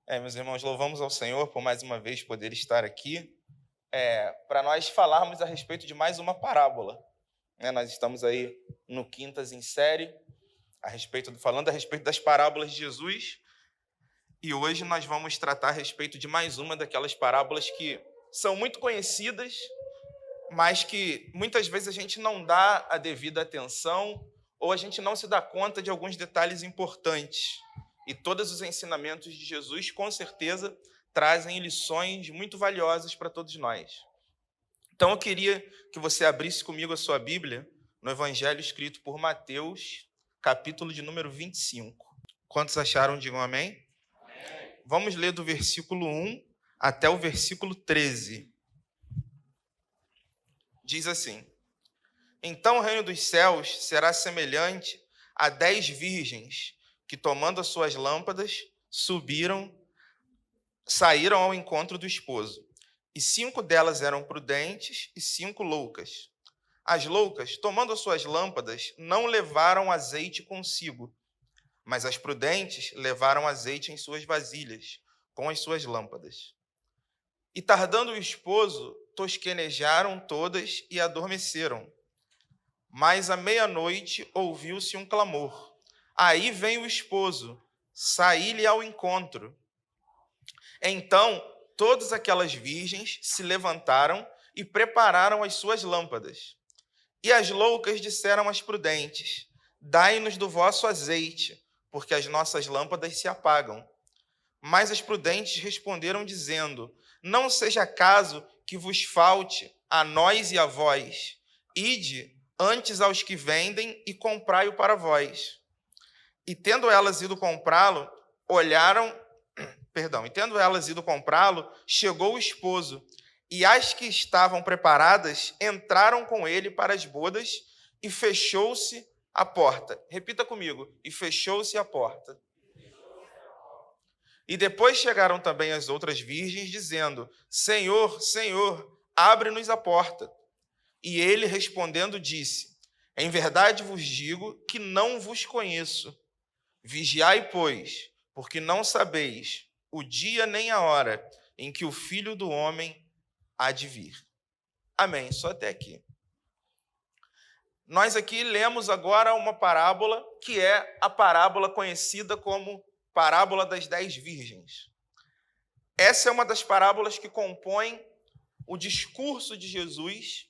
Meus irmãos, louvamos ao Senhor por mais uma vez poder estar aqui, para nós falarmos a respeito de mais uma parábola. Nós estamos aí no Quintas em Série, falando a respeito das parábolas de Jesus, e hoje nós vamos tratar a respeito de mais uma daquelas parábolas que são muito conhecidas, mas que muitas vezes a gente não dá a devida atenção ou a gente não se dá conta de alguns detalhes importantes. E todos os ensinamentos de Jesus, com certeza, trazem lições muito valiosas para todos nós. Então, eu queria que você abrisse comigo a sua Bíblia no Evangelho escrito por Mateus, capítulo de número 25. Quantos acharam? Digam amém. Amém. Vamos ler do versículo 1 até o versículo 13. Diz assim: Então o reino dos céus será semelhante a 10 virgens que, tomando as suas lâmpadas, saíram ao encontro do esposo. E 5 delas eram prudentes e 5 loucas. As loucas, tomando as suas lâmpadas, não levaram azeite consigo, mas as prudentes levaram azeite em suas vasilhas, com as suas lâmpadas. E tardando o esposo, tosquenejaram todas e adormeceram. Mas à meia-noite ouviu-se um clamor. Aí vem o esposo, saí-lhe ao encontro. Então todas aquelas virgens se levantaram e prepararam as suas lâmpadas. E as loucas disseram às prudentes: Dai-nos do vosso azeite, porque as nossas lâmpadas se apagam. Mas as prudentes responderam dizendo: Não seja caso que vos falte a nós e a vós. Ide antes aos que vendem e comprai-o para vós. E tendo elas ido comprá-lo, chegou o esposo, e as que estavam preparadas entraram com ele para as bodas, e fechou-se a porta. Repita comigo: e fechou-se a porta. E depois chegaram também as outras virgens, dizendo: Senhor, Senhor, abre-nos a porta. E ele, respondendo, disse: Em verdade vos digo que não vos conheço. Vigiai, pois, porque não sabeis o dia nem a hora em que o Filho do Homem há de vir. Amém. Só até aqui. Nós aqui lemos agora uma parábola que é a parábola conhecida como parábola das 10 virgens. Essa é uma das parábolas que compõem o discurso de Jesus,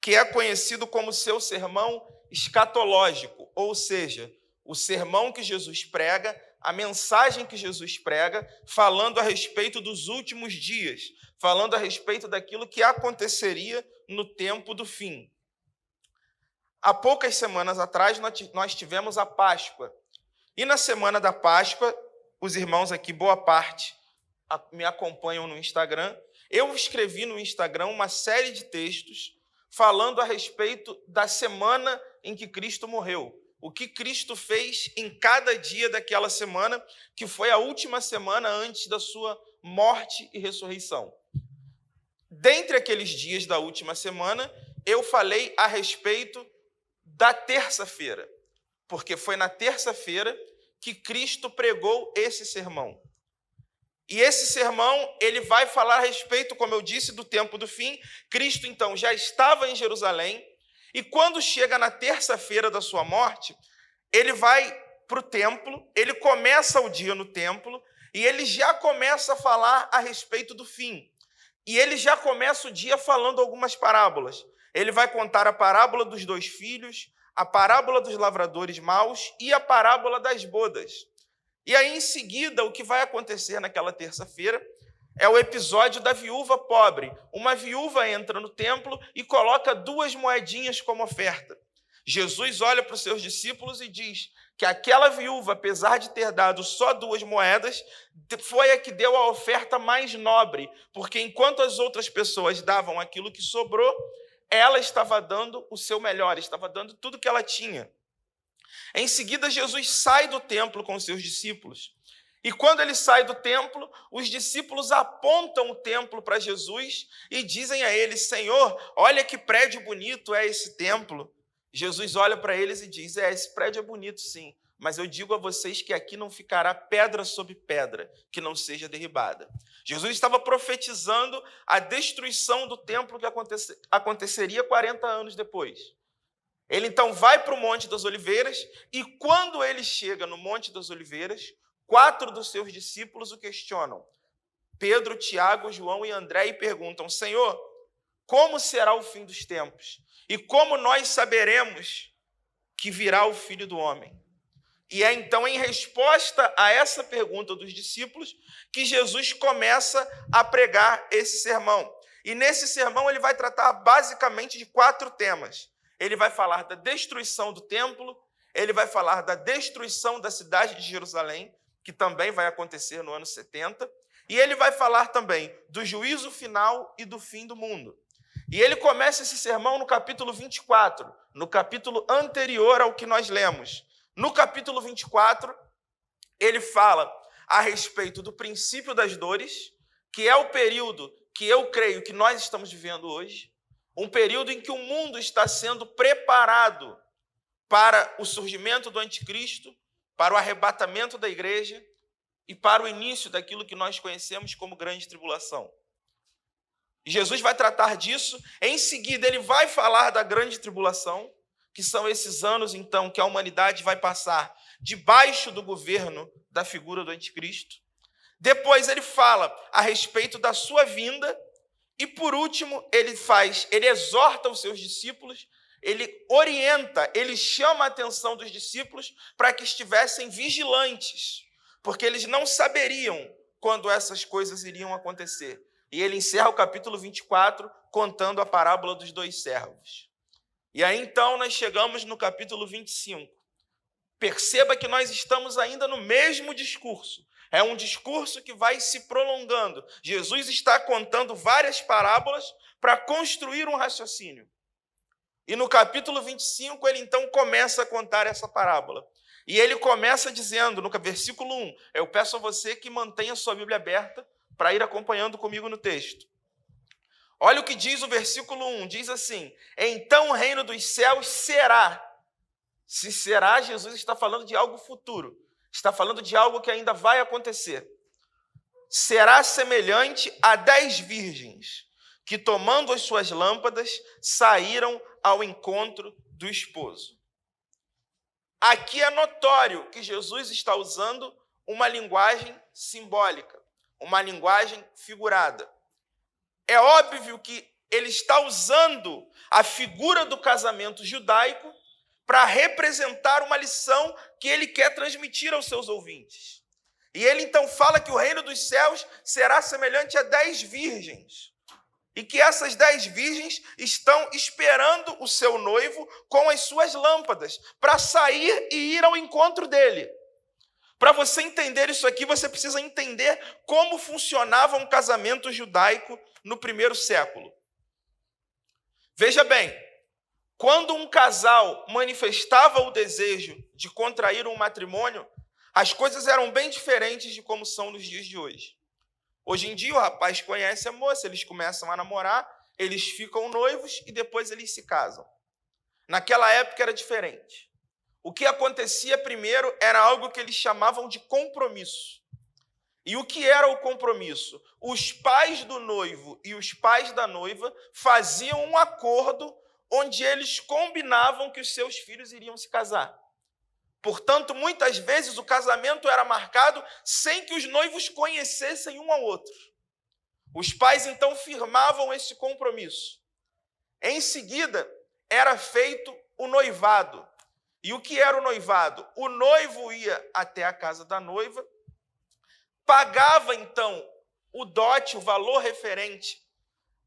que é conhecido como seu sermão escatológico, ou seja, o sermão que Jesus prega, a mensagem que Jesus prega, falando a respeito dos últimos dias, falando a respeito daquilo que aconteceria no tempo do fim. Há poucas semanas atrás, nós tivemos a Páscoa. E na semana da Páscoa, os irmãos aqui, boa parte, me acompanham no Instagram. Eu escrevi no Instagram uma série de textos falando a respeito da semana em que Cristo morreu. O que Cristo fez em cada dia daquela semana, que foi a última semana antes da sua morte e ressurreição. Dentre aqueles dias da última semana, eu falei a respeito da terça-feira, porque foi na terça-feira que Cristo pregou esse sermão. E esse sermão, ele vai falar a respeito, como eu disse, do tempo do fim. Cristo, então, já estava em Jerusalém, e quando chega na terça-feira da sua morte, ele vai para o templo, ele começa o dia no templo, e ele já começa a falar a respeito do fim. E ele já começa o dia falando algumas parábolas. Ele vai contar a parábola dos 2 filhos, a parábola dos lavradores maus e a parábola das bodas. E aí, em seguida, o que vai acontecer naquela terça-feira é o episódio da viúva pobre. Uma viúva entra no templo e coloca 2 moedinhas como oferta. Jesus olha para os seus discípulos e diz que aquela viúva, apesar de ter dado só 2 moedas, foi a que deu a oferta mais nobre, porque enquanto as outras pessoas davam aquilo que sobrou, ela estava dando o seu melhor, estava dando tudo que ela tinha. Em seguida, Jesus sai do templo com os seus discípulos. E quando ele sai do templo, os discípulos apontam o templo para Jesus e dizem a ele: Senhor, olha que prédio bonito é esse templo. Jesus olha para eles e diz: esse prédio é bonito sim, mas eu digo a vocês que aqui não ficará pedra sobre pedra que não seja derribada. Jesus estava profetizando a destruição do templo que aconteceria 40 anos depois. Ele então vai para o Monte das Oliveiras e quando ele chega no Monte das Oliveiras, 4 dos seus discípulos o questionam. Pedro, Tiago, João e André e perguntam, Senhor, como será o fim dos tempos? E como nós saberemos que virá o Filho do Homem? E é então em resposta a essa pergunta dos discípulos que Jesus começa a pregar esse sermão. E nesse sermão ele vai tratar basicamente de 4 temas. Ele vai falar da destruição do templo, ele vai falar da destruição da cidade de Jerusalém, que também vai acontecer no ano 70, e ele vai falar também do juízo final e do fim do mundo. E ele começa esse sermão no capítulo 24, no capítulo anterior ao que nós lemos. No capítulo 24, ele fala a respeito do princípio das dores, que é o período que eu creio que nós estamos vivendo hoje, um período em que o mundo está sendo preparado para o surgimento do anticristo, para o arrebatamento da igreja e para o início daquilo que nós conhecemos como grande tribulação. E Jesus vai tratar disso, em seguida ele vai falar da grande tribulação, que são esses anos, então, que a humanidade vai passar debaixo do governo da figura do anticristo. Depois ele fala a respeito da sua vinda e, por último, ele exorta os seus discípulos, ele orienta, ele chama a atenção dos discípulos para que estivessem vigilantes, porque eles não saberiam quando essas coisas iriam acontecer. E ele encerra o capítulo 24 contando a parábola dos 2 servos. E aí, então, nós chegamos no capítulo 25. Perceba que nós estamos ainda no mesmo discurso. É um discurso que vai se prolongando. Jesus está contando várias parábolas para construir um raciocínio. E no capítulo 25, ele então começa a contar essa parábola. E ele começa dizendo, no versículo 1, eu peço a você que mantenha sua Bíblia aberta para ir acompanhando comigo no texto. Olha o que diz o versículo 1, diz assim, então o reino dos céus será. Se será, Jesus está falando de algo futuro, está falando de algo que ainda vai acontecer. Será semelhante a 10 virgens, que tomando as suas lâmpadas, saíram ao encontro do esposo. Aqui é notório que Jesus está usando uma linguagem simbólica, uma linguagem figurada. É óbvio que ele está usando a figura do casamento judaico para representar uma lição que ele quer transmitir aos seus ouvintes. E ele então fala que o reino dos céus será semelhante a 10 virgens. E que essas 10 virgens estão esperando o seu noivo com as suas lâmpadas para sair e ir ao encontro dele. Para você entender isso aqui, você precisa entender como funcionava um casamento judaico no primeiro século. Veja bem, quando um casal manifestava o desejo de contrair um matrimônio, as coisas eram bem diferentes de como são nos dias de hoje. Hoje em dia, o rapaz conhece a moça, eles começam a namorar, eles ficam noivos e depois eles se casam. Naquela época era diferente. O que acontecia primeiro era algo que eles chamavam de compromisso. E o que era o compromisso? Os pais do noivo e os pais da noiva faziam um acordo onde eles combinavam que os seus filhos iriam se casar. Portanto, muitas vezes o casamento era marcado sem que os noivos conhecessem um ao outro. Os pais, então, firmavam esse compromisso. Em seguida, era feito o noivado. E o que era o noivado? O noivo ia até a casa da noiva, pagava, então, o dote, o valor referente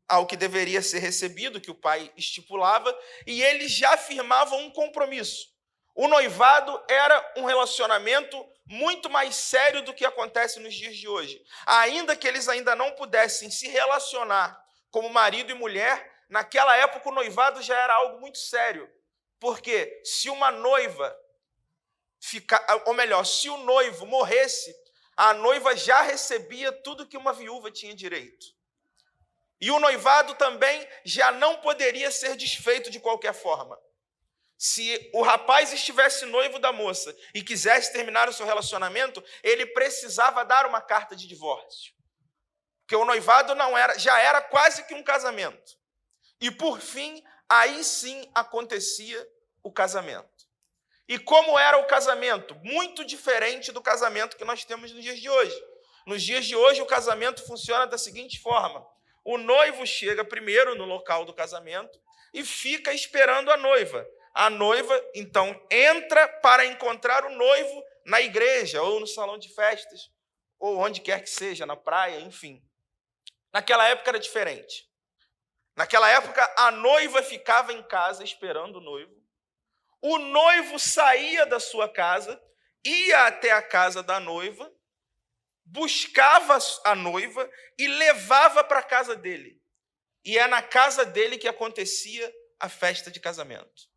ao que deveria ser recebido, que o pai estipulava, e eles já firmavam um compromisso. O noivado era um relacionamento muito mais sério do que acontece nos dias de hoje. Ainda que eles ainda não pudessem se relacionar como marido e mulher, naquela época o noivado já era algo muito sério. Porque se uma noiva se o noivo morresse, a noiva já recebia tudo que uma viúva tinha direito. E o noivado também já não poderia ser desfeito de qualquer forma. Se o rapaz estivesse noivo da moça e quisesse terminar o seu relacionamento, ele precisava dar uma carta de divórcio. Porque o noivado já era quase que um casamento. E por fim, aí sim acontecia o casamento. E como era o casamento? Muito diferente do casamento que nós temos nos dias de hoje. Nos dias de hoje, o casamento funciona da seguinte forma: o noivo chega primeiro no local do casamento e fica esperando a noiva. A noiva, então, entra para encontrar o noivo na igreja, ou no salão de festas, ou onde quer que seja, na praia, enfim. Naquela época era diferente. Naquela época, a noiva ficava em casa esperando o noivo. O noivo saía da sua casa, ia até a casa da noiva, buscava a noiva e levava para a casa dele. E é na casa dele que acontecia a festa de casamento,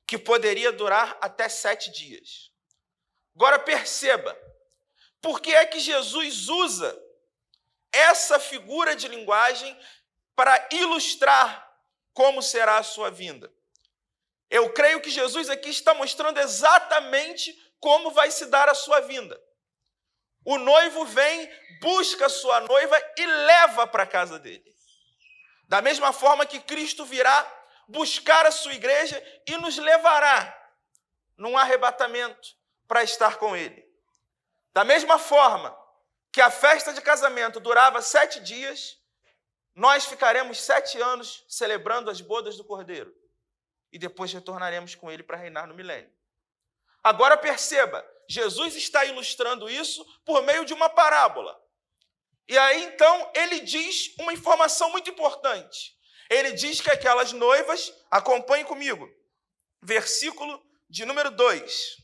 que poderia durar até 7 dias. Agora perceba, por que é que Jesus usa essa figura de linguagem para ilustrar como será a sua vinda? Eu creio que Jesus aqui está mostrando exatamente como vai se dar a sua vinda. O noivo vem, busca a sua noiva e leva para a casa dele. Da mesma forma que Cristo virá buscar a sua igreja e nos levará num arrebatamento para estar com ele. Da mesma forma que a festa de casamento durava 7 dias, nós ficaremos 7 anos celebrando as bodas do Cordeiro. E depois retornaremos com ele para reinar no milênio. Agora perceba, Jesus está ilustrando isso por meio de uma parábola. E aí, então, ele diz uma informação muito importante. Ele diz que aquelas noivas, acompanhem comigo, versículo de número 2,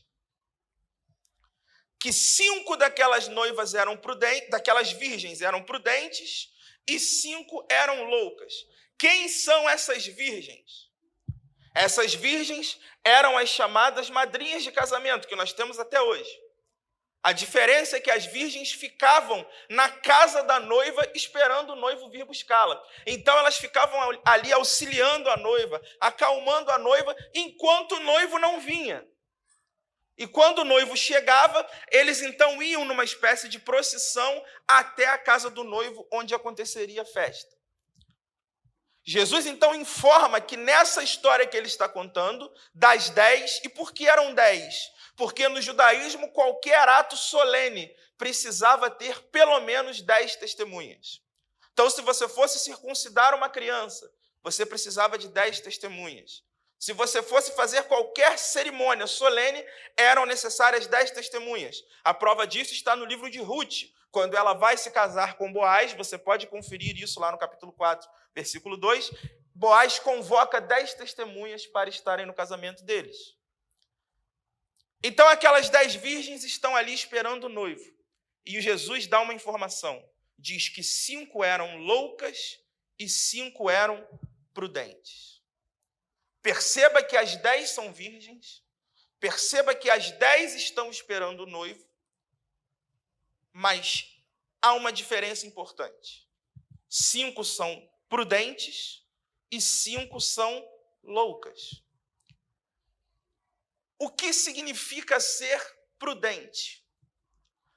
que 5 daquelas noivas eram prudentes, daquelas virgens eram prudentes, e 5 eram loucas. Quem são essas virgens? Essas virgens eram as chamadas madrinhas de casamento, que nós temos até hoje. A diferença é que as virgens ficavam na casa da noiva esperando o noivo vir buscá-la. Então elas ficavam ali auxiliando a noiva, acalmando a noiva, enquanto o noivo não vinha. E quando o noivo chegava, eles então iam numa espécie de procissão até a casa do noivo, onde aconteceria a festa. Jesus, então, informa que nessa história que ele está contando, das 10, e por que eram 10? Porque no judaísmo, qualquer ato solene precisava ter pelo menos 10 testemunhas. Então, se você fosse circuncidar uma criança, você precisava de 10 testemunhas. Se você fosse fazer qualquer cerimônia solene, eram necessárias 10 testemunhas. A prova disso está no livro de Ruth. Quando ela vai se casar com Boaz, você pode conferir isso lá no capítulo 4, versículo 2, Boaz convoca 10 testemunhas para estarem no casamento deles. Então aquelas 10 virgens estão ali esperando o noivo. E Jesus dá uma informação. Diz que 5 eram loucas e 5 eram prudentes. Perceba que as 10 são virgens. Perceba que as 10 estão esperando o noivo. Mas há uma diferença importante. 5 são prudentes e 5 são loucas. O que significa ser prudente?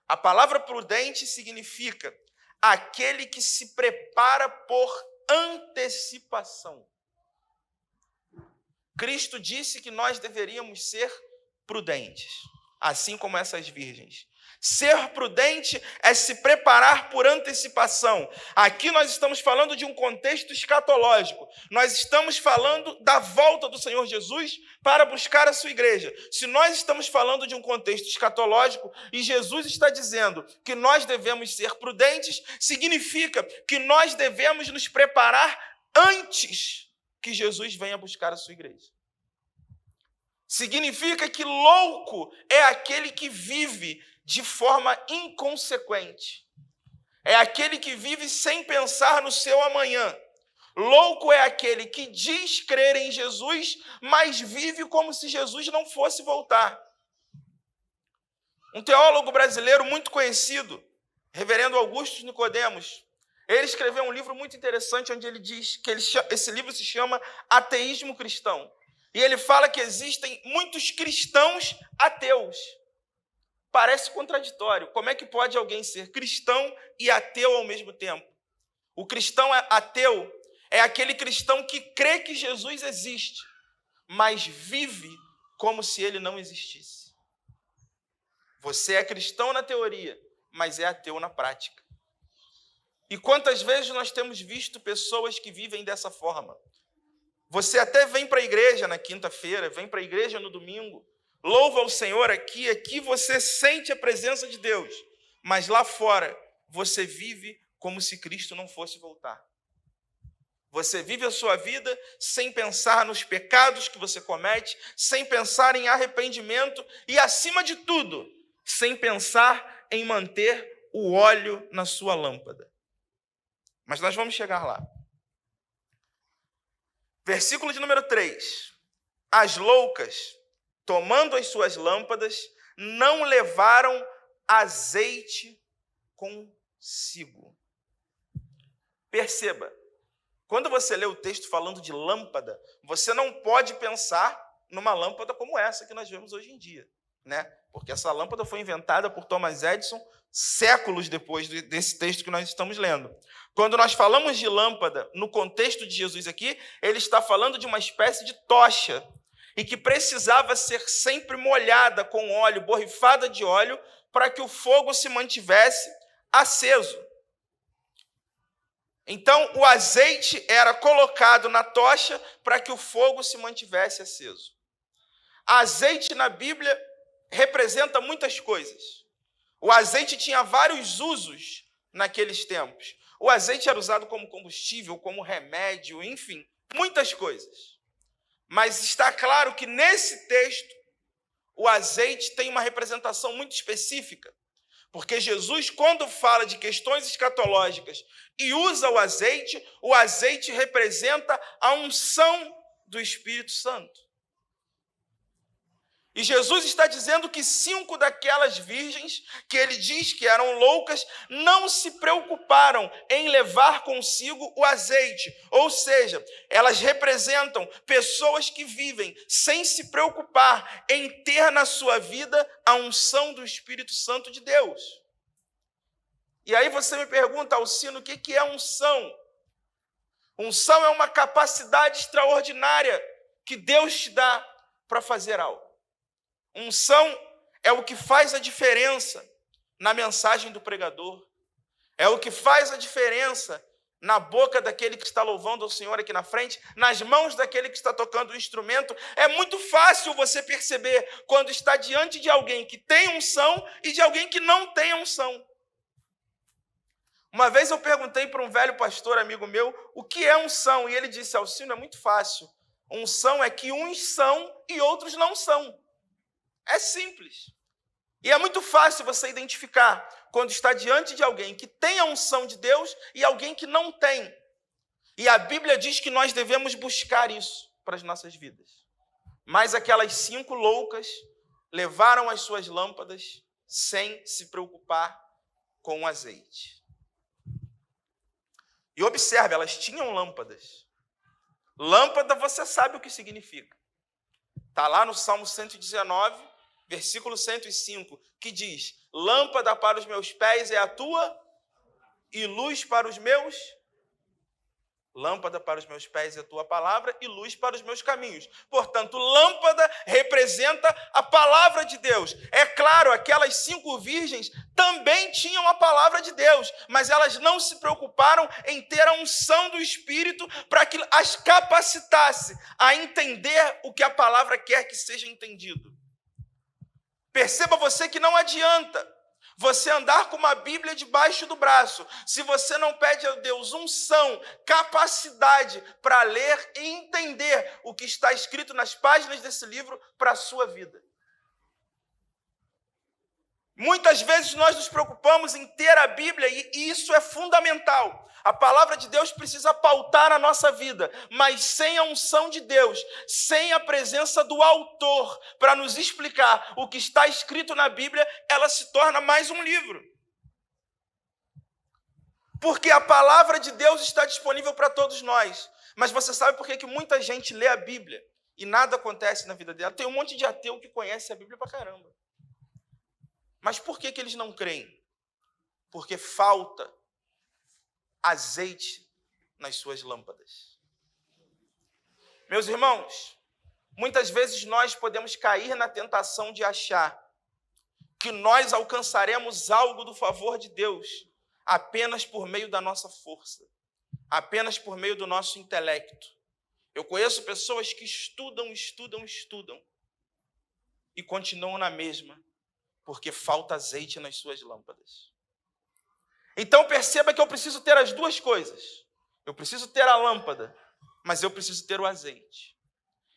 A palavra prudente significa aquele que se prepara por antecipação. Cristo disse que nós deveríamos ser prudentes, assim como essas virgens. Ser prudente é se preparar por antecipação. Aqui nós estamos falando de um contexto escatológico. Nós estamos falando da volta do Senhor Jesus para buscar a sua igreja. Se nós estamos falando de um contexto escatológico e Jesus está dizendo que nós devemos ser prudentes, significa que nós devemos nos preparar antes que Jesus venha buscar a sua igreja. Significa que louco é aquele que vive de forma inconsequente. É aquele que vive sem pensar no seu amanhã. Louco é aquele que diz crer em Jesus, mas vive como se Jesus não fosse voltar. Um teólogo brasileiro muito conhecido, reverendo Augusto Nicodemos, ele escreveu um livro muito interessante onde ele diz que esse livro se chama Ateísmo Cristão. E ele fala que existem muitos cristãos ateus. Parece contraditório. Como é que pode alguém ser cristão e ateu ao mesmo tempo? O cristão ateu é aquele cristão que crê que Jesus existe, mas vive como se ele não existisse. Você é cristão na teoria, mas é ateu na prática. E quantas vezes nós temos visto pessoas que vivem dessa forma? Você até vem para a igreja na quinta-feira, vem para a igreja no domingo, louva ao Senhor aqui você sente a presença de Deus, mas lá fora você vive como se Cristo não fosse voltar. Você vive a sua vida sem pensar nos pecados que você comete, sem pensar em arrependimento e, acima de tudo, sem pensar em manter o óleo na sua lâmpada. Mas nós vamos chegar lá. Versículo de número 3. As loucas, tomando as suas lâmpadas, não levaram azeite consigo. Perceba, quando você lê o texto falando de lâmpada, você não pode pensar numa lâmpada como essa que nós vemos hoje em dia, né? Porque essa lâmpada foi inventada por Thomas Edison séculos depois desse texto que nós estamos lendo. Quando nós falamos de lâmpada, no contexto de Jesus aqui, ele está falando de uma espécie de tocha, e que precisava ser sempre molhada com óleo, borrifada de óleo, para que o fogo se mantivesse aceso. Então, o azeite era colocado na tocha para que o fogo se mantivesse aceso. Azeite na Bíblia representa muitas coisas. O azeite tinha vários usos naqueles tempos. O azeite era usado como combustível, como remédio, enfim, muitas coisas. Mas está claro que nesse texto, o azeite tem uma representação muito específica. Porque Jesus, quando fala de questões escatológicas e usa o azeite representa a unção do Espírito Santo. E Jesus está dizendo que 5 daquelas virgens, que ele diz que eram loucas, não se preocuparam em levar consigo o azeite. Ou seja, elas representam pessoas que vivem sem se preocupar em ter na sua vida a unção do Espírito Santo de Deus. E aí você me pergunta, Alcino, o que é unção? Unção é uma capacidade extraordinária que Deus te dá para fazer algo. Unção é o que faz a diferença na mensagem do pregador. É o que faz a diferença na boca daquele que está louvando ao Senhor aqui na frente, nas mãos daquele que está tocando o instrumento. É muito fácil você perceber quando está diante de alguém que tem unção e de alguém que não tem unção. Uma vez eu perguntei para um velho pastor amigo meu o que é unção, e ele disse, Alcino, é muito fácil. Unção é que uns são e outros não são. É simples. E é muito fácil você identificar quando está diante de alguém que tem a unção de Deus e alguém que não tem. E a Bíblia diz que nós devemos buscar isso para as nossas vidas. Mas aquelas 5 loucas levaram as suas lâmpadas sem se preocupar com o azeite. E observe, elas tinham lâmpadas. Lâmpada, você sabe o que significa. Está lá no Salmo 119, versículo 105, que diz, lâmpada para os meus pés é a tua e luz para os meus. Lâmpada para os meus pés é a tua palavra e luz para os meus caminhos. Portanto, lâmpada representa a palavra de Deus. É claro, aquelas 5 virgens também tinham a palavra de Deus, mas elas não se preocuparam em ter a unção do Espírito para que as capacitasse a entender o que a palavra quer que seja entendido. Perceba você que não adianta você andar com uma Bíblia debaixo do braço, se você não pede a Deus unção, capacidade para ler e entender o que está escrito nas páginas desse livro para a sua vida. Muitas vezes nós nos preocupamos em ter a Bíblia e isso é fundamental. A palavra de Deus precisa pautar a nossa vida, mas sem a unção de Deus, sem a presença do autor para nos explicar o que está escrito na Bíblia, ela se torna mais um livro. Porque a palavra de Deus está disponível para todos nós. Mas você sabe por que muita gente lê a Bíblia e nada acontece na vida dela. Tem um monte de ateu que conhece a Bíblia pra caramba. Mas por que eles não creem? Porque falta azeite nas suas lâmpadas. Meus irmãos, muitas vezes nós podemos cair na tentação de achar que nós alcançaremos algo do favor de Deus apenas por meio da nossa força, apenas por meio do nosso intelecto. Eu conheço pessoas que estudam e continuam na mesma, porque falta azeite nas suas lâmpadas. Então perceba que eu preciso ter as duas coisas. Eu preciso ter a lâmpada, mas eu preciso ter o azeite.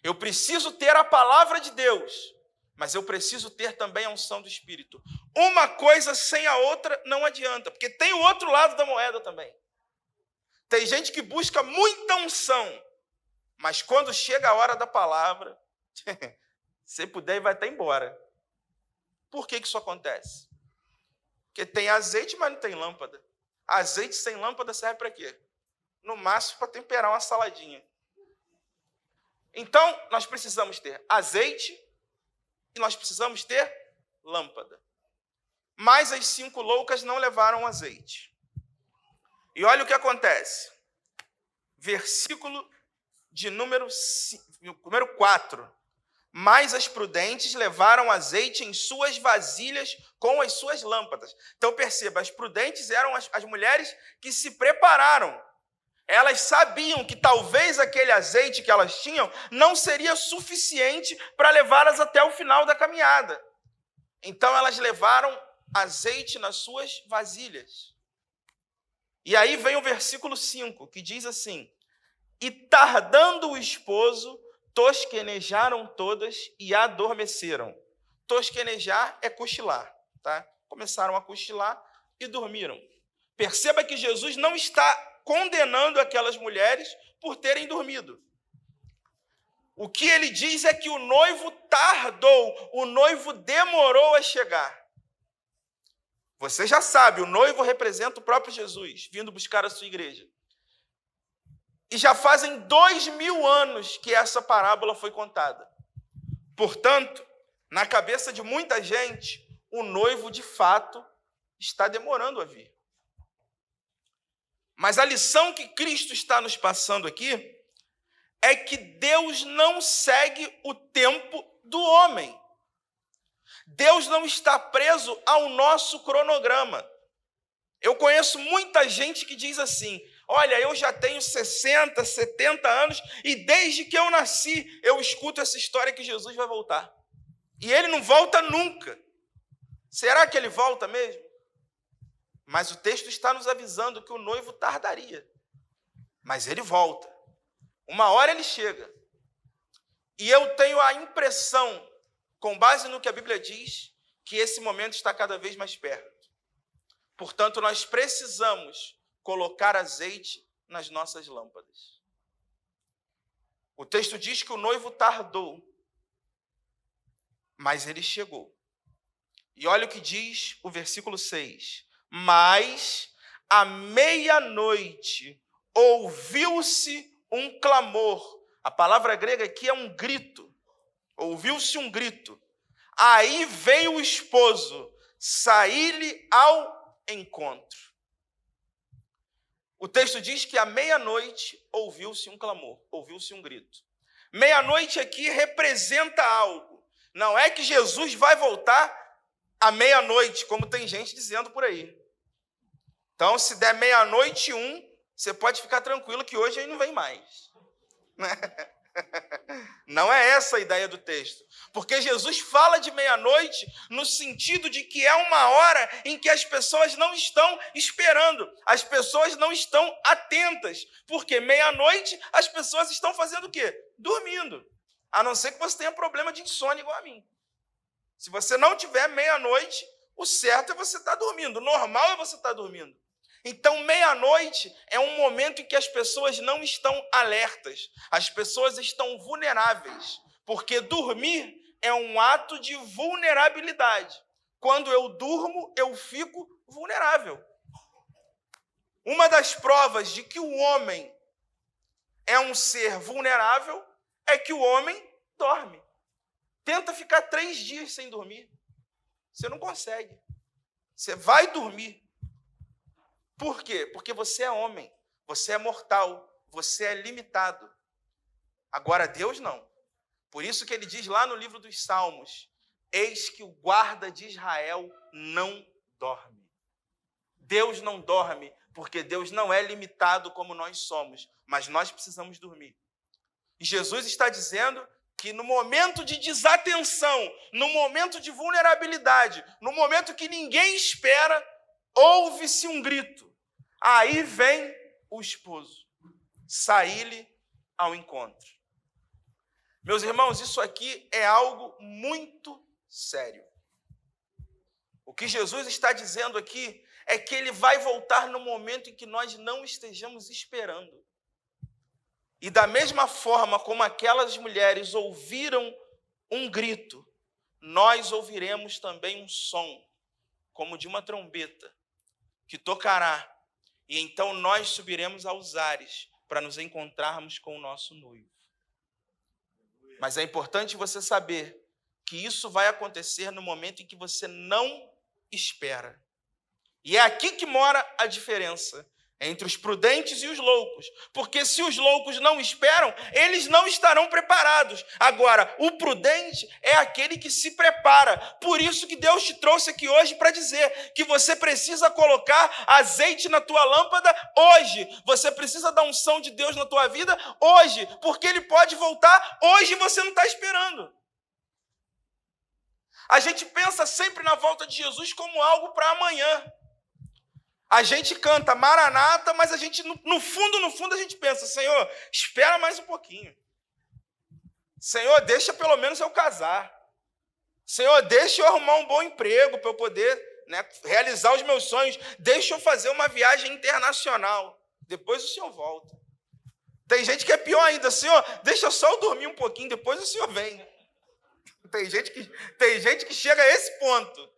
Eu preciso ter a palavra de Deus, mas eu preciso ter também a unção do Espírito. Uma coisa sem a outra não adianta, porque tem o outro lado da moeda também. Tem gente que busca muita unção, mas quando chega a hora da palavra, se puder, vai até embora. Por que isso acontece? Porque tem azeite, mas não tem lâmpada. Azeite sem lâmpada serve para quê? No máximo para temperar uma saladinha. Então, nós precisamos ter azeite e nós precisamos ter lâmpada. Mas as 5 loucas não levaram azeite. E olha o que acontece. Versículo de número 4. Mas as prudentes levaram azeite em suas vasilhas com as suas lâmpadas. Então perceba, as prudentes eram as mulheres que se prepararam. Elas sabiam que talvez aquele azeite que elas tinham não seria suficiente para levá-las até o final da caminhada. Então elas levaram azeite nas suas vasilhas. E aí vem o versículo 5, que diz assim: e tardando o esposo, tosquenejaram todas e adormeceram. Tosquenejar é cochilar, tá? Começaram a cochilar e dormiram. Perceba que Jesus não está condenando aquelas mulheres por terem dormido. O que ele diz é que o noivo tardou, o noivo demorou a chegar. Você já sabe, o noivo representa o próprio Jesus, vindo buscar a sua igreja. E já fazem 2000 anos que essa parábola foi contada. Portanto, na cabeça de muita gente, o noivo, de fato, está demorando a vir. Mas a lição que Cristo está nos passando aqui é que Deus não segue o tempo do homem. Deus não está preso ao nosso cronograma. Eu conheço muita gente que diz assim: olha, eu já tenho 60, 70 anos e desde que eu nasci eu escuto essa história que Jesus vai voltar. E ele não volta nunca. Será que ele volta mesmo? Mas o texto está nos avisando que o noivo tardaria. Mas ele volta. Uma hora ele chega. E eu tenho a impressão, com base no que a Bíblia diz, que esse momento está cada vez mais perto. Portanto, nós precisamos colocar azeite nas nossas lâmpadas. O texto diz que o noivo tardou, mas ele chegou. E olha o que diz o versículo 6. Mas à meia-noite ouviu-se um clamor. A palavra grega aqui é um grito. Ouviu-se um grito. Aí veio o esposo, saí-lhe ao encontro. O texto diz que à meia-noite ouviu-se um clamor, ouviu-se um grito. Meia-noite aqui representa algo. Não é que Jesus vai voltar à meia-noite, como tem gente dizendo por aí. Então, se der 00:01, você pode ficar tranquilo que hoje ele não vem mais. Não é essa a ideia do texto. Porque Jesus fala de meia-noite no sentido de que é uma hora em que as pessoas não estão esperando, as pessoas não estão atentas. Porque meia-noite as pessoas estão fazendo o quê? Dormindo. A não ser que você tenha problema de insônia igual a mim. Se você não tiver meia-noite, o certo é você estar dormindo. O normal é você estar dormindo. Então, meia-noite é um momento em que as pessoas não estão alertas, as pessoas estão vulneráveis, porque dormir é um ato de vulnerabilidade. Quando eu durmo, eu fico vulnerável. Uma das provas de que o homem é um ser vulnerável é que o homem dorme. Tenta ficar 3 dias sem dormir. Você não consegue. Você vai dormir. Por quê? Porque você é homem, você é mortal, você é limitado. Agora Deus não. Por isso que ele diz lá no livro dos Salmos, eis que o guarda de Israel não dorme. Deus não dorme, porque Deus não é limitado como nós somos, mas nós precisamos dormir. E Jesus está dizendo que no momento de desatenção, no momento de vulnerabilidade, no momento que ninguém espera, ouve-se um grito. Aí vem o esposo, sair-lhe ao encontro. Meus irmãos, isso aqui é algo muito sério. O que Jesus está dizendo aqui é que ele vai voltar no momento em que nós não estejamos esperando. E da mesma forma como aquelas mulheres ouviram um grito, nós ouviremos também um som, como de uma trombeta, que tocará, e então nós subiremos aos ares para nos encontrarmos com o nosso noivo. Mas é importante você saber que isso vai acontecer no momento em que você não espera. E é aqui que mora a diferença entre os prudentes e os loucos. Porque se os loucos não esperam, eles não estarão preparados. Agora, o prudente é aquele que se prepara. Por isso que Deus te trouxe aqui hoje para dizer que você precisa colocar azeite na tua lâmpada hoje. Você precisa da unção de Deus na tua vida hoje. Porque Ele pode voltar hoje e você não está esperando. A gente pensa sempre na volta de Jesus como algo para amanhã. A gente canta Maranata, mas a gente, no fundo, a gente pensa, Senhor, espera mais um pouquinho. Senhor, deixa pelo menos eu casar. Senhor, deixa eu arrumar um bom emprego para eu poder, realizar os meus sonhos. Deixa eu fazer uma viagem internacional. Depois o Senhor volta. Tem gente que é pior ainda. Senhor, deixa só eu dormir um pouquinho, depois o Senhor vem. Tem gente que chega a esse ponto.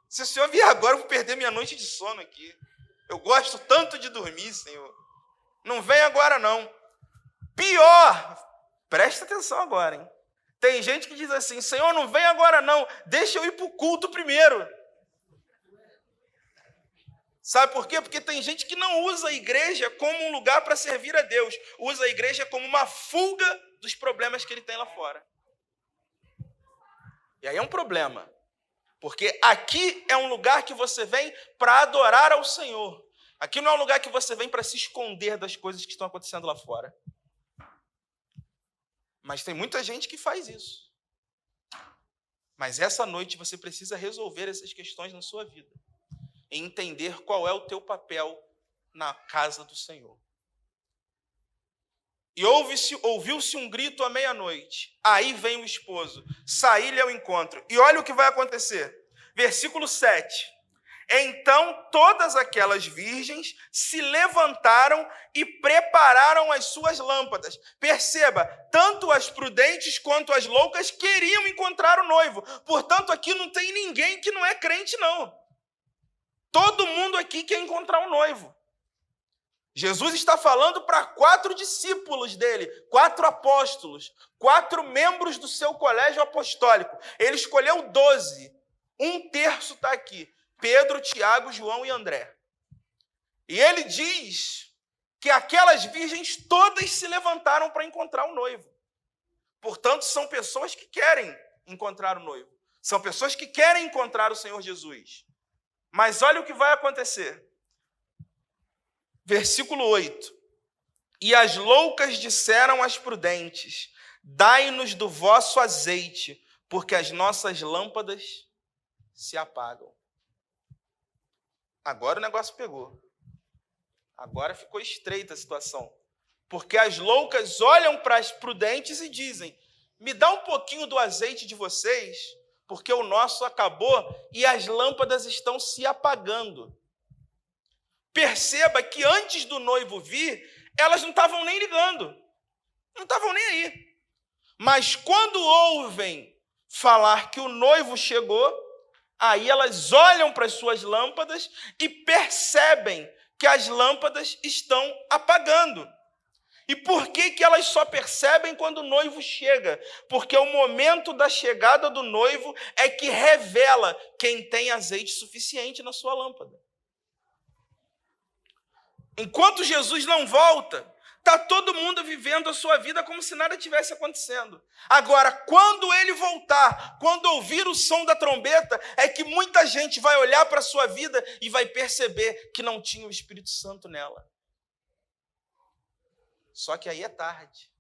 Se o Senhor vier agora, eu vou perder minha noite de sono aqui. Eu gosto tanto de dormir, Senhor. Não vem agora, não. Pior, presta atenção agora, hein? Tem gente que diz assim, Senhor, não vem agora, não. Deixa eu ir para o culto primeiro. Sabe por quê? Porque tem gente que não usa a igreja como um lugar para servir a Deus. Usa a igreja como uma fuga dos problemas que ele tem lá fora. E aí é um problema. Porque aqui é um lugar que você vem para adorar ao Senhor. Aqui não é um lugar que você vem para se esconder das coisas que estão acontecendo lá fora. Mas tem muita gente que faz isso. Mas essa noite você precisa resolver essas questões na sua vida. E entender qual é o teu papel na casa do Senhor. E ouviu-se um grito à meia-noite. Aí vem o esposo, saí-lhe ao encontro. E olha o que vai acontecer. Versículo 7. Então todas aquelas virgens se levantaram e prepararam as suas lâmpadas. Perceba, tanto as prudentes quanto as loucas queriam encontrar o noivo. Portanto, aqui não tem ninguém que não é crente, não. Todo mundo aqui quer encontrar o noivo. Jesus está falando para 4 discípulos dele, 4 apóstolos, 4 membros do seu colégio apostólico. Ele escolheu 12. 1/3 está aqui. Pedro, Tiago, João e André. E ele diz que aquelas virgens todas se levantaram para encontrar o noivo. Portanto, são pessoas que querem encontrar o noivo. São pessoas que querem encontrar o Senhor Jesus. Mas olha o que vai acontecer. Versículo 8. E as loucas disseram às prudentes, dai-nos do vosso azeite, porque as nossas lâmpadas se apagam. Agora o negócio pegou. Agora ficou estreita a situação. Porque as loucas olham para as prudentes e dizem, me dá um pouquinho do azeite de vocês, porque o nosso acabou e as lâmpadas estão se apagando. Perceba que antes do noivo vir, elas não estavam nem ligando. Não estavam nem aí. Mas quando ouvem falar que o noivo chegou, aí elas olham para as suas lâmpadas e percebem que as lâmpadas estão apagando. E por que que elas só percebem quando o noivo chega? Porque o momento da chegada do noivo é que revela quem tem azeite suficiente na sua lâmpada. Enquanto Jesus não volta, está todo mundo vivendo a sua vida como se nada tivesse acontecendo. Agora, quando ele voltar, quando ouvir o som da trombeta, é que muita gente vai olhar para a sua vida e vai perceber que não tinha o Espírito Santo nela. Só que aí é tarde.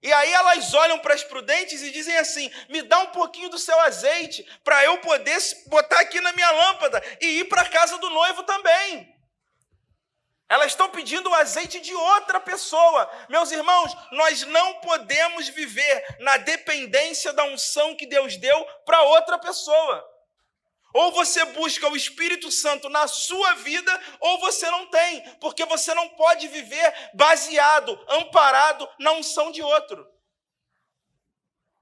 E aí elas olham para as prudentes e dizem assim: me dá um pouquinho do seu azeite para eu poder botar aqui na minha lâmpada e ir para a casa do noivo também. Elas estão pedindo o azeite de outra pessoa. Meus irmãos, nós não podemos viver na dependência da unção que Deus deu para outra pessoa. Ou você busca o Espírito Santo na sua vida, ou você não tem, porque você não pode viver baseado, amparado na unção de outro.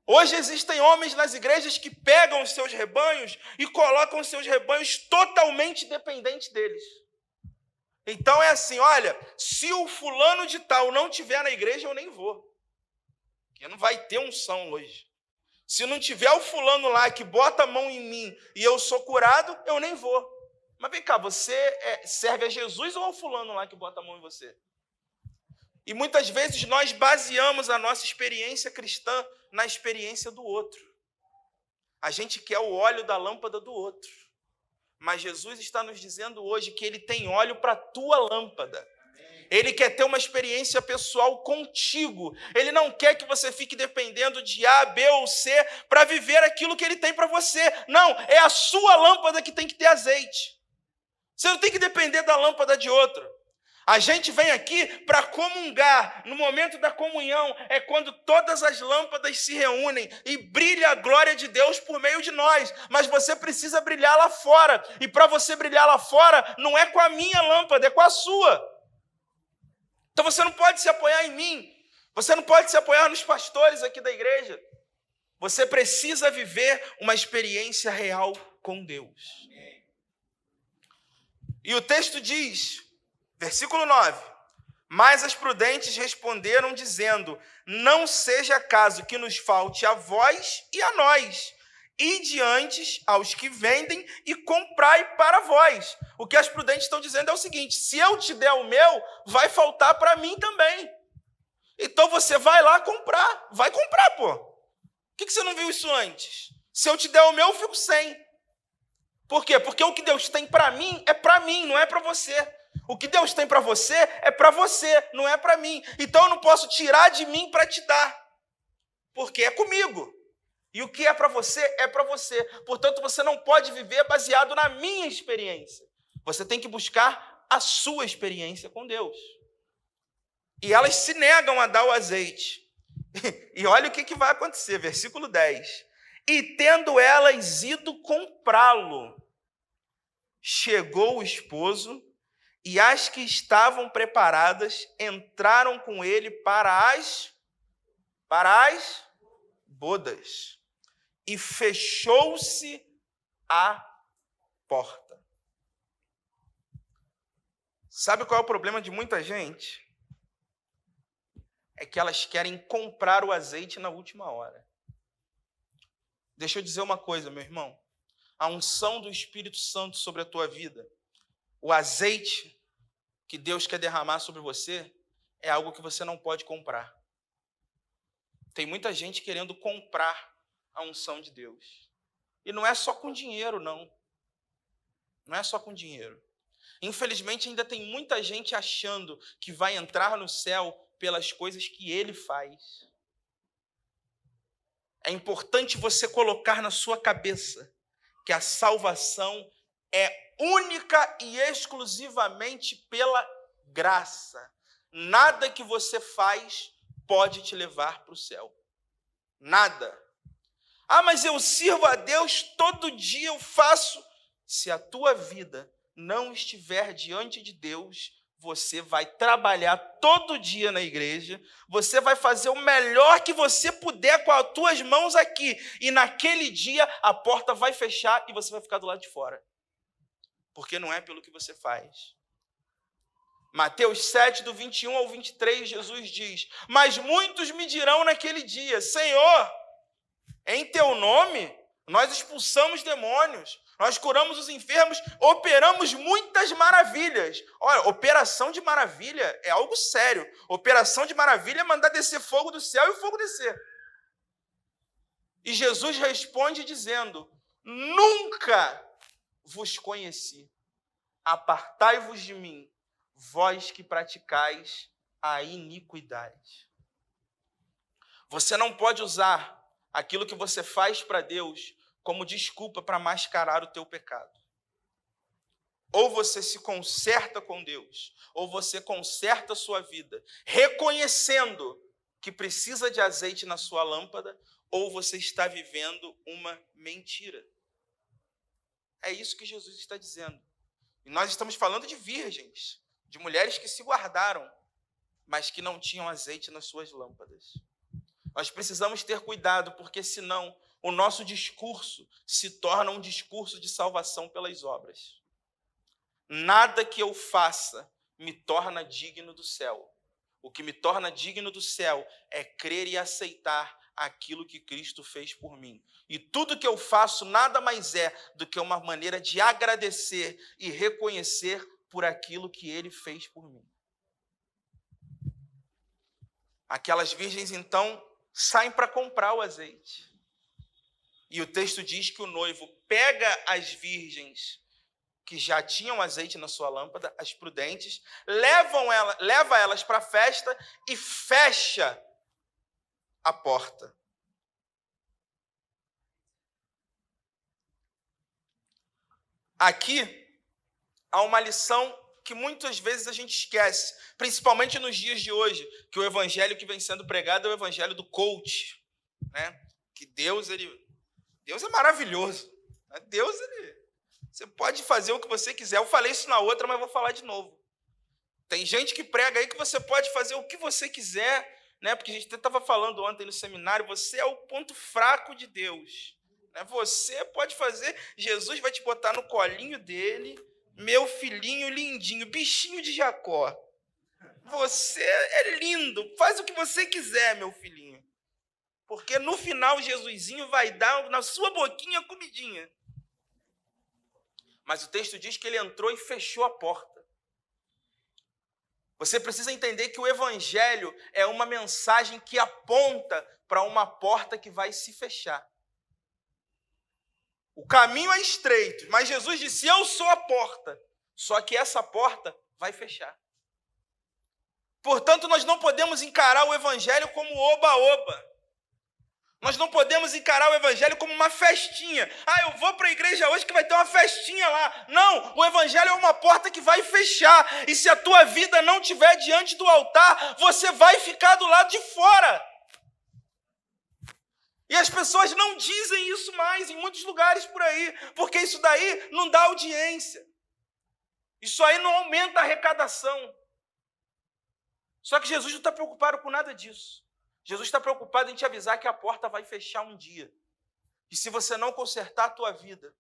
Hoje existem homens nas igrejas que pegam os seus rebanhos e colocam os seus rebanhos totalmente dependentes deles. Então é assim, olha, se o fulano de tal não estiver na igreja, eu nem vou. Porque não vai ter unção hoje. Se não tiver o fulano lá que bota a mão em mim e eu sou curado, eu nem vou. Mas vem cá, você serve a Jesus ou ao fulano lá que bota a mão em você? E muitas vezes nós baseamos a nossa experiência cristã na experiência do outro. A gente quer o óleo da lâmpada do outro. Mas Jesus está nos dizendo hoje que Ele tem óleo para a tua lâmpada. Ele quer ter uma experiência pessoal contigo. Ele não quer que você fique dependendo de A, B ou C para viver aquilo que Ele tem para você. Não, é a sua lâmpada que tem que ter azeite. Você não tem que depender da lâmpada de outro. A gente vem aqui para comungar. No momento da comunhão é quando todas as lâmpadas se reúnem e brilha a glória de Deus por meio de nós. Mas você precisa brilhar lá fora. E para você brilhar lá fora, não é com a minha lâmpada, é com a sua. Então você não pode se apoiar em mim. Você não pode se apoiar nos pastores aqui da igreja. Você precisa viver uma experiência real com Deus. E o texto diz, versículo 9: mas as prudentes responderam dizendo: não seja caso que nos falte a vós e a nós. Ide antes aos que vendem e comprai para vós. O que as prudentes estão dizendo é o seguinte: se eu te der o meu, vai faltar para mim também. Então você vai lá comprar. Vai comprar, pô. Por que você não viu isso antes? Se eu te der o meu, eu fico sem. Por quê? Porque o que Deus tem para mim, não é para você. O que Deus tem para você, é para você, não é para mim. Então eu não posso tirar de mim para te dar. Porque é comigo. E o que é para você, é para você. Portanto, você não pode viver baseado na minha experiência. Você tem que buscar a sua experiência com Deus. E elas se negam a dar o azeite. E olha o que vai acontecer, versículo 10. E tendo elas ido comprá-lo, chegou o esposo, e as que estavam preparadas entraram com ele para as bodas. E fechou-se a porta. Sabe qual é o problema de muita gente? É que elas querem comprar o azeite na última hora. Deixa eu dizer uma coisa, meu irmão. A unção do Espírito Santo sobre a tua vida, o azeite que Deus quer derramar sobre você, é algo que você não pode comprar. Tem muita gente querendo comprar a unção de Deus. E não é só com dinheiro, não. Não é só com dinheiro. Infelizmente, ainda tem muita gente achando que vai entrar no céu pelas coisas que Ele faz. É importante você colocar na sua cabeça que a salvação é única e exclusivamente pela graça. Nada que você faz pode te levar para o céu. Nada. Ah, mas eu sirvo a Deus todo dia, eu faço. Se a tua vida não estiver diante de Deus, você vai trabalhar todo dia na igreja, você vai fazer o melhor que você puder com as tuas mãos aqui, e naquele dia a porta vai fechar e você vai ficar do lado de fora. Porque não é pelo que você faz, Mateus 7, do 21 ao 23, Jesus diz: mas muitos me dirão naquele dia: Senhor, em teu nome nós expulsamos demônios, nós curamos os enfermos, operamos muitas maravilhas. Olha, operação de maravilha é algo sério. Operação de maravilha é mandar descer fogo do céu e o fogo descer. E Jesus responde dizendo: nunca vos conheci. Apartai-vos de mim, vós que praticais a iniquidade. Você não pode usar aquilo que você faz para Deus como desculpa para mascarar o teu pecado. Ou você se conserta com Deus, ou você conserta a sua vida, reconhecendo que precisa de azeite na sua lâmpada, ou você está vivendo uma mentira. É isso que Jesus está dizendo. E nós estamos falando de virgens, de mulheres que se guardaram, mas que não tinham azeite nas suas lâmpadas. Nós precisamos ter cuidado, porque senão o nosso discurso se torna um discurso de salvação pelas obras. Nada que eu faça me torna digno do céu. O que me torna digno do céu é crer e aceitar aquilo que Cristo fez por mim. E tudo que eu faço nada mais é do que uma maneira de agradecer e reconhecer por aquilo que Ele fez por mim. Aquelas virgens, então, saem para comprar o azeite. E o texto diz que o noivo pega as virgens que já tinham azeite na sua lâmpada, as prudentes, leva elas para a festa e fecha a porta. Aqui há uma lição que muitas vezes a gente esquece, principalmente nos dias de hoje, que o evangelho que vem sendo pregado é o evangelho do coach, né? Que Deus é maravilhoso. Né? Você pode fazer o que você quiser. Eu falei isso na outra, mas vou falar de novo. Tem gente que prega aí que você pode fazer o que você quiser, né? Porque a gente até estava falando ontem no seminário, você é o ponto fraco de Deus. Né? Você pode fazer, Jesus vai te botar no colinho dele, meu filhinho lindinho, bichinho de Jacó. Você é lindo, faz o que você quiser, meu filhinho. Porque no final, Jesusinho vai dar na sua boquinha comidinha. Mas o texto diz que ele entrou e fechou a porta. Você precisa entender que o evangelho é uma mensagem que aponta para uma porta que vai se fechar. O caminho é estreito, mas Jesus disse: eu sou a porta. Só que essa porta vai fechar. Portanto, nós não podemos encarar o evangelho como oba-oba. Nós não podemos encarar o evangelho como uma festinha. Eu vou para a igreja hoje que vai ter uma festinha lá. Não, o evangelho é uma porta que vai fechar. E se a tua vida não estiver diante do altar, você vai ficar do lado de fora. E as pessoas não dizem isso mais em muitos lugares por aí, porque isso daí não dá audiência. Isso aí não aumenta a arrecadação. Só que Jesus não está preocupado com nada disso. Jesus está preocupado em te avisar que a porta vai fechar um dia. E se você não consertar a tua vida,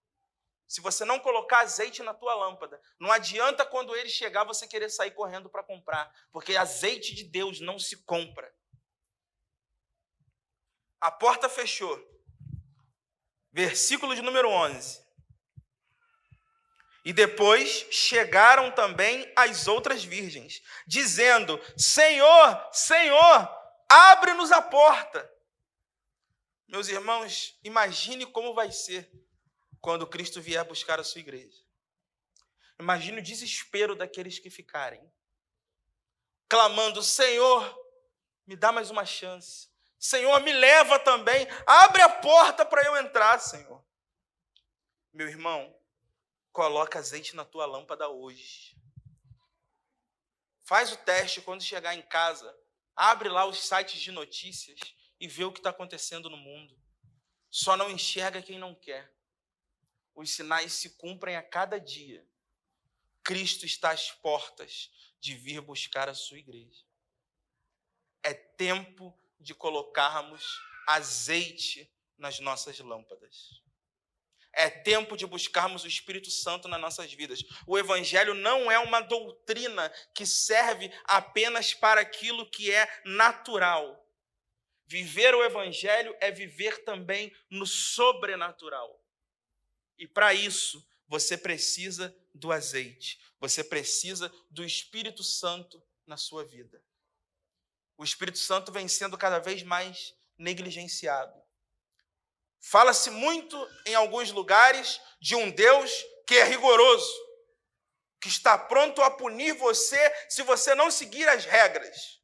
se você não colocar azeite na tua lâmpada, não adianta quando ele chegar você querer sair correndo para comprar, porque azeite de Deus não se compra. A porta fechou. Versículo de número 11. E depois chegaram também as outras virgens, dizendo: Senhor, Senhor, abre-nos a porta. Meus irmãos, imagine como vai ser quando Cristo vier buscar a sua igreja. Imagine o desespero daqueles que ficarem, clamando: Senhor, me dá mais uma chance. Senhor, me leva também. Abre a porta para eu entrar, Senhor. Meu irmão, coloca azeite na tua lâmpada hoje. Faz o teste quando chegar em casa. Abre lá os sites de notícias e vê o que está acontecendo no mundo. Só não enxerga quem não quer. Os sinais se cumprem a cada dia. Cristo está às portas de vir buscar a sua igreja. É tempo de colocarmos azeite nas nossas lâmpadas. É tempo de buscarmos o Espírito Santo nas nossas vidas. O Evangelho não é uma doutrina que serve apenas para aquilo que é natural. Viver o Evangelho é viver também no sobrenatural. E para isso, você precisa do azeite. Você precisa do Espírito Santo na sua vida. O Espírito Santo vem sendo cada vez mais negligenciado. Fala-se muito em alguns lugares de um Deus que é rigoroso, que está pronto a punir você se você não seguir as regras.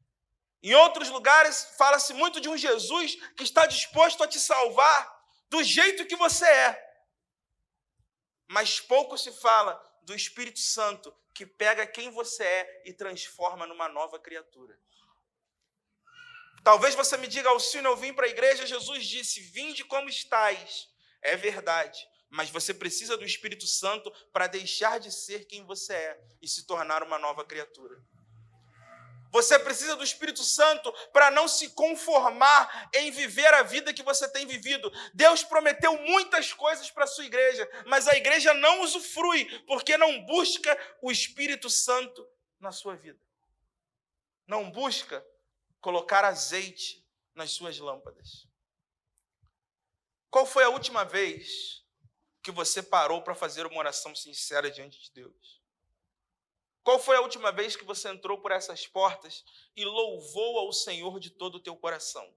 Em outros lugares, fala-se muito de um Jesus que está disposto a te salvar do jeito que você é. Mas pouco se fala do Espírito Santo que pega quem você é e transforma numa nova criatura. Talvez você me diga, Alcino, eu vim para a igreja, Jesus disse, vinde como estais. É verdade, mas você precisa do Espírito Santo para deixar de ser quem você é e se tornar uma nova criatura. Você precisa do Espírito Santo para não se conformar em viver a vida que você tem vivido. Deus prometeu muitas coisas para a sua igreja, mas a igreja não usufrui, porque não busca o Espírito Santo na sua vida. Não busca colocar azeite nas suas lâmpadas. Qual foi a última vez que você parou para fazer uma oração sincera diante de Deus? Qual foi a última vez que você entrou por essas portas e louvou ao Senhor de todo o teu coração?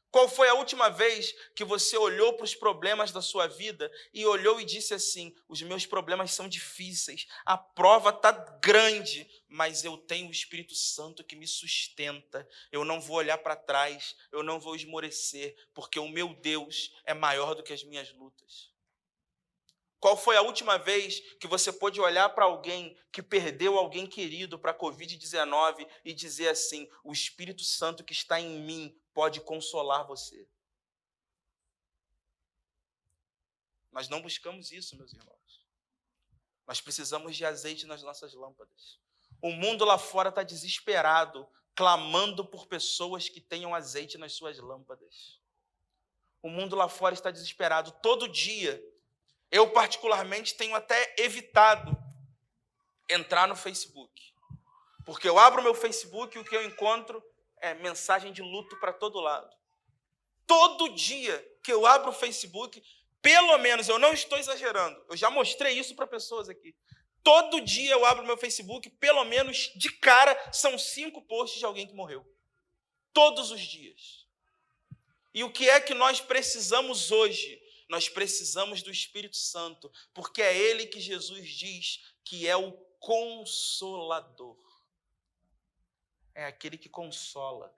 Qual foi a última vez que você olhou para os problemas da sua vida e olhou e disse assim, os meus problemas são difíceis, a prova está grande, mas eu tenho o Espírito Santo que me sustenta, eu não vou olhar para trás, eu não vou esmorecer, porque o meu Deus é maior do que as minhas lutas. Qual foi a última vez que você pôde olhar para alguém que perdeu alguém querido para a Covid-19 e dizer assim, o Espírito Santo que está em mim pode consolar você? Nós não buscamos isso, meus irmãos. Nós precisamos de azeite nas nossas lâmpadas. O mundo lá fora está desesperado, clamando por pessoas que tenham azeite nas suas lâmpadas. O mundo lá fora está desesperado. Todo dia, eu particularmente tenho até evitado entrar no Facebook. Porque eu abro o meu Facebook e o que eu encontro é mensagem de luto para todo lado. Todo dia que eu abro o Facebook, pelo menos, eu não estou exagerando, eu já mostrei isso para pessoas aqui. Todo dia eu abro o meu Facebook, pelo menos de cara, são 5 posts de alguém que morreu. Todos os dias. E o que é que nós precisamos hoje? Nós precisamos do Espírito Santo, porque é Ele que Jesus diz que é o Consolador. É aquele que consola.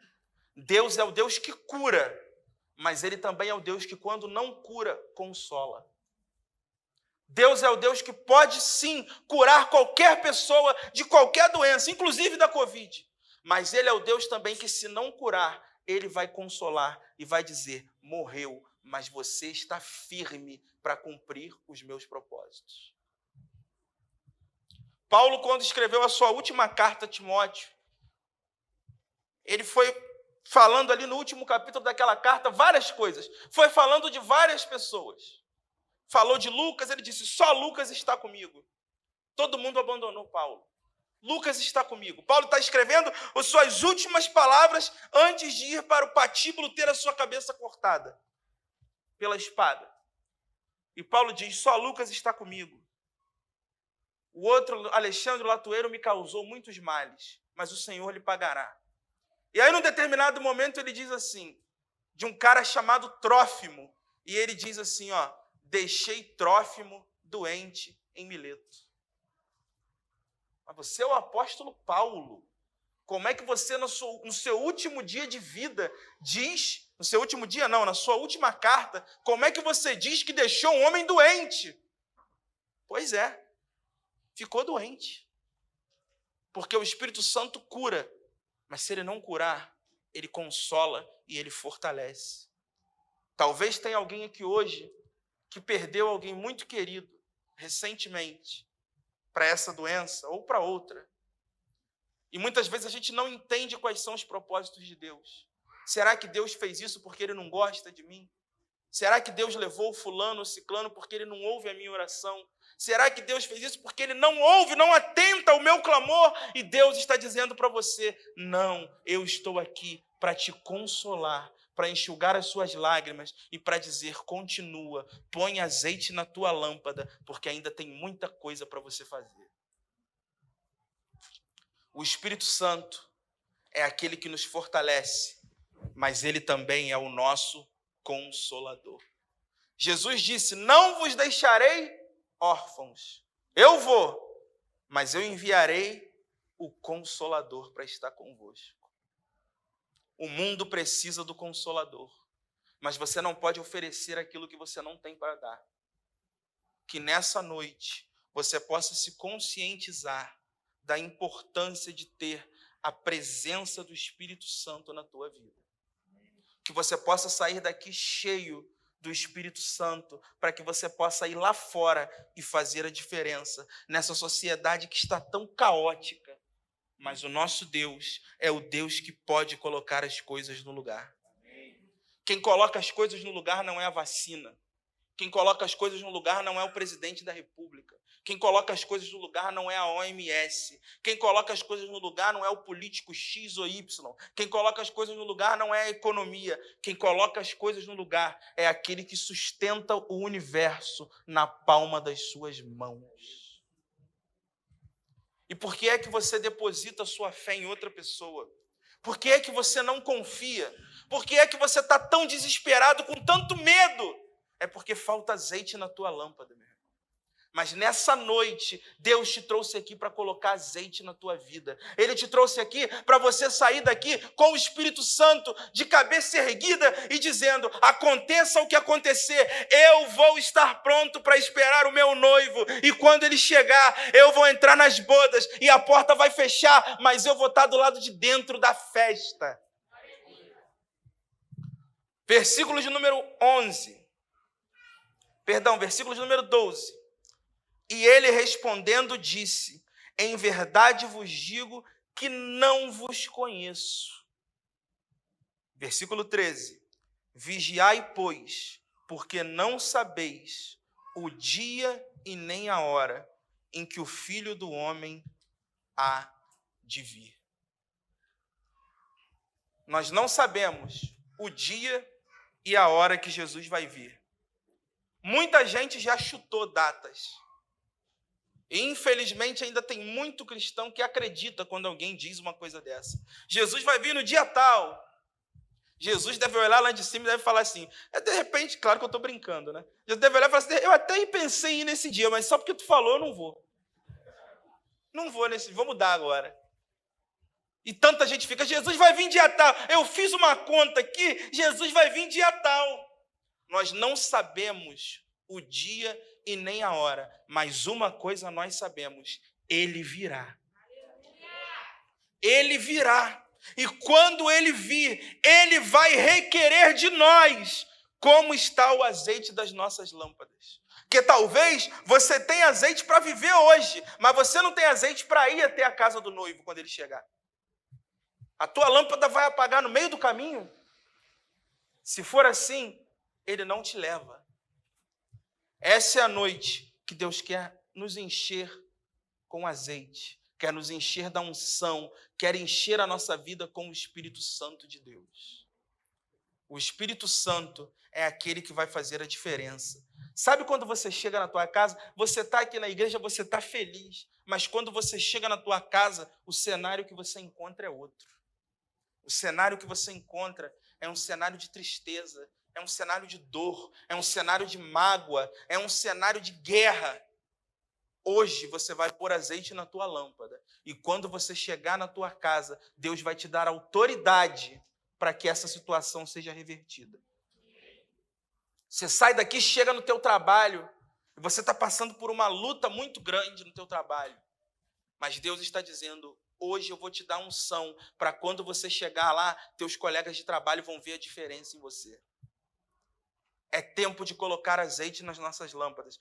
Deus é o Deus que cura, mas Ele também é o Deus que, quando não cura, consola. Deus é o Deus que pode, sim, curar qualquer pessoa de qualquer doença, inclusive da Covid. Mas Ele é o Deus também que, se não curar, Ele vai consolar e vai dizer, morreu, mas você está firme para cumprir os meus propósitos. Paulo, quando escreveu a sua última carta a Timóteo, ele foi falando ali no último capítulo daquela carta várias coisas. Foi falando de várias pessoas. Falou de Lucas, ele disse, só Lucas está comigo. Todo mundo abandonou Paulo. Lucas está comigo. Paulo está escrevendo as suas últimas palavras antes de ir para o patíbulo ter a sua cabeça cortada pela espada. E Paulo diz, só Lucas está comigo. O outro, Alexandre Latueiro, me causou muitos males, mas o Senhor lhe pagará. E aí, num determinado momento, ele diz assim, de um cara chamado Trófimo, e ele diz assim, ó, deixei Trófimo doente em Mileto. Mas você é o apóstolo Paulo. Como é que você, no seu último dia de vida, diz, no seu último dia não, na sua última carta, como é que você diz que deixou um homem doente? Pois é, ficou doente. Porque o Espírito Santo cura, mas se ele não curar, ele consola e ele fortalece. Talvez tenha alguém aqui hoje que perdeu alguém muito querido recentemente para essa doença ou para outra. E muitas vezes a gente não entende quais são os propósitos de Deus. Será que Deus fez isso porque Ele não gosta de mim? Será que Deus levou o fulano, o ciclano, porque ele não ouve a minha oração? Será que Deus fez isso porque ele não ouve, não atenta ao meu clamor? E Deus está dizendo para você, não, eu estou aqui para te consolar, para enxugar as suas lágrimas e para dizer, continua, põe azeite na tua lâmpada, porque ainda tem muita coisa para você fazer. O Espírito Santo é aquele que nos fortalece, mas ele também é o nosso Consolador. Jesus disse, não vos deixarei órfãos. Eu vou, mas eu enviarei o Consolador para estar convosco. O mundo precisa do Consolador, mas você não pode oferecer aquilo que você não tem para dar. Que nessa noite você possa se conscientizar da importância de ter a presença do Espírito Santo na tua vida. Que você possa sair daqui cheio do Espírito Santo, para que você possa ir lá fora e fazer a diferença nessa sociedade que está tão caótica. Mas o nosso Deus é o Deus que pode colocar as coisas no lugar. Quem coloca as coisas no lugar não é a vacina. Quem coloca as coisas no lugar não é o presidente da República. Quem coloca as coisas no lugar não é a OMS. Quem coloca as coisas no lugar não é o político X ou Y. Quem coloca as coisas no lugar não é a economia. Quem coloca as coisas no lugar é aquele que sustenta o universo na palma das suas mãos. E por que é que você deposita a sua fé em outra pessoa? Por que é que você não confia? Por que é que você está tão desesperado, com tanto medo? É porque falta azeite na tua lâmpada, meu irmão. Mas nessa noite, Deus te trouxe aqui para colocar azeite na tua vida. Ele te trouxe aqui para você sair daqui com o Espírito Santo de cabeça erguida e dizendo, aconteça o que acontecer, eu vou estar pronto para esperar o meu noivo. E quando ele chegar, eu vou entrar nas bodas e a porta vai fechar, mas eu vou estar do lado de dentro da festa. Versículo de número 12. E ele respondendo disse, em verdade vos digo que não vos conheço. Versículo 13. Vigiai, pois, porque não sabeis o dia e nem a hora em que o Filho do Homem há de vir. Nós não sabemos o dia e a hora que Jesus vai vir. Muita gente já chutou datas. E, infelizmente, ainda tem muito cristão que acredita quando alguém diz uma coisa dessa. Jesus vai vir no dia tal. Jesus deve olhar lá de cima e deve falar assim, de repente, claro que eu estou brincando, né? Jesus deve olhar e falar assim, eu até pensei em ir nesse dia, mas só porque tu falou, eu não vou. Não vou nesse dia, vou mudar agora. E tanta gente fica, Jesus vai vir dia tal. Eu fiz uma conta aqui, Jesus vai vir dia tal. Nós não sabemos o dia e nem a hora, mas uma coisa nós sabemos, ele virá. Ele virá. E quando ele vir, ele vai requerer de nós como está o azeite das nossas lâmpadas. Porque talvez você tenha azeite para viver hoje, mas você não tem azeite para ir até a casa do noivo quando ele chegar. A tua lâmpada vai apagar no meio do caminho? Se for assim, ele não te leva. Essa é a noite que Deus quer nos encher com azeite, quer nos encher da unção, quer encher a nossa vida com o Espírito Santo de Deus. O Espírito Santo é aquele que vai fazer a diferença. Sabe quando você chega na tua casa, você está aqui na igreja, você está feliz, mas quando você chega na tua casa, o cenário que você encontra é outro. O cenário que você encontra é um cenário de tristeza, é um cenário de dor, é um cenário de mágoa, é um cenário de guerra. Hoje você vai pôr azeite na tua lâmpada e quando você chegar na tua casa, Deus vai te dar autoridade para que essa situação seja revertida. Você sai daqui, chega no teu trabalho, e você está passando por uma luta muito grande no teu trabalho, mas Deus está dizendo, hoje eu vou te dar unção para quando você chegar lá, teus colegas de trabalho vão ver a diferença em você. É tempo de colocar azeite nas nossas lâmpadas.